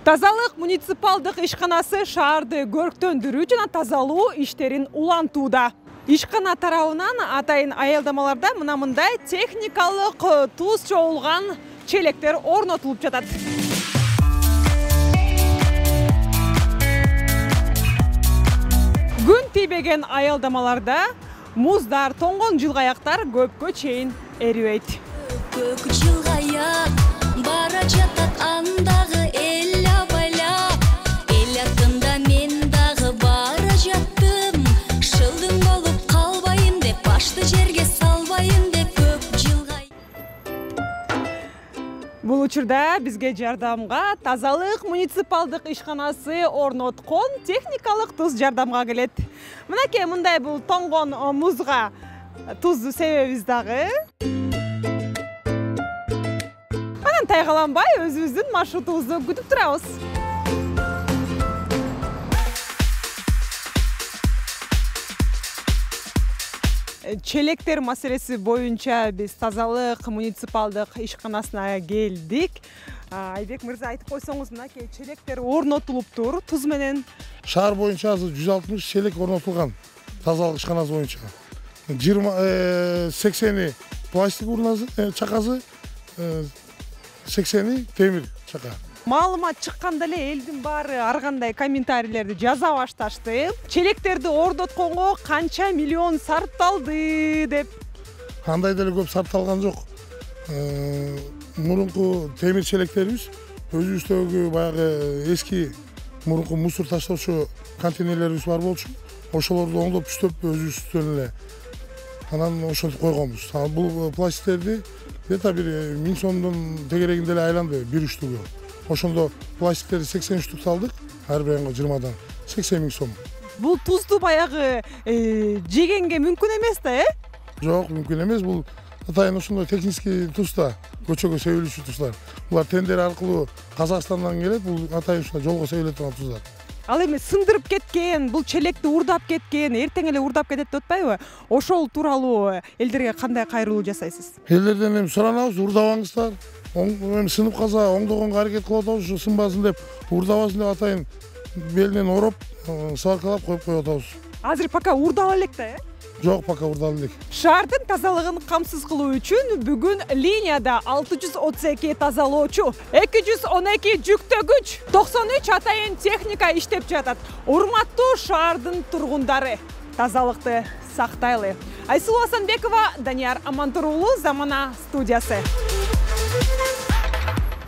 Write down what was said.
Тазалык муниципалдык ишканасы шаарды көрктөндүрүү жана тазалоо иштерин улантууда. Ишкана тарабынан атайын аялдамаларда мындай техникалык туз чогулган челектер орнотулуп жатат. Күн тийбеген аялдамаларда муздар, тоңгон жылгаяктар көпкө чейин эрибейт. Көк жылгаяк бара жатат андагы эл абайлап, эл артында мен дагы бара жаттым. Шылдың болуп калбайын деп, башты жерге салбайын деп көк жылгай. Бул учурда бизге жардамга тазалык муниципалдык ишканасы орноткон техникалык туз жардамга келет. Мынакей мындай бул тоңгон музга тузду себебиз дагы. Анан тайгаланбай өзүбүздүн маршрутубузду күтүп турабыз. Челектер маселеси боюнча биз тазалык муниципалдык ишканасына келдик. Айбек мырза, айтып койсоңуз, мынакей челектер орнотулуптур туз менен. Шаар боюнча 160 челек орнотулган тазалык ишканасы боюнча. 80 пластик урнасы чакасы, 80 темир чака. Маалымат чыкканда эле элдин баары ар кандай комментарийлерди жаза башташты. Челектерди орнотконго канча миллион сарпталды деп. Кандай деле көп сарпталган жок. Мурунку темир челектерибиз өзүбүздөгү баягы эски мурунку мусор таштоочу контейнерлерибиз бар болчу. Ошолорду оңдоп түштөп өзүбүздөн эле анан ошентип койгонбуз. Бул пластиктерди где-то 1000 сомдон тегерегинде эле айланды бир үчтүгү. Ошондо пластиктерди 80 штук салдык, ар биринге 20дан 80 000 сом. Бул тузду баягы жегенге мүмкүн эмес да, Жок, мүмкүн эмес. Бул атайын ошондой технический тузда, көчөгө себилүүчү туздар. Булар тендер аркылуу Казакстандан келет, бул атайын ушундай жолго себиле турган туздар. Ал эми сындырып кеткен, бул челекти урдап кеткен, эртең эле урдап кетет деп атпайбы? Ошол тууралуу элдерге кандай кайрылуу жасайсыз? Элдерден эми суранабыз, урдабаңыздар. Эми сынып калса оңдогонго аракет кылып атабыз, ушу сынбасын деп, урдабасын деп атайын белинен ороп, сваркалап коюп атабыз. Азыр пока урдала элек да, Жок, пока урдала элек. Шаардын тазалыгын камсыз кылуу үчүн бүгүн линияда 632 тазалоочу, 212 жүктөгүч, 93 атайын техника иштеп жатат. Урматтуу шаардын тургундары, тазалыкты сактайлы. Айсулуу Асанбекова, Данияр Амантур уулу, Замана студиясы.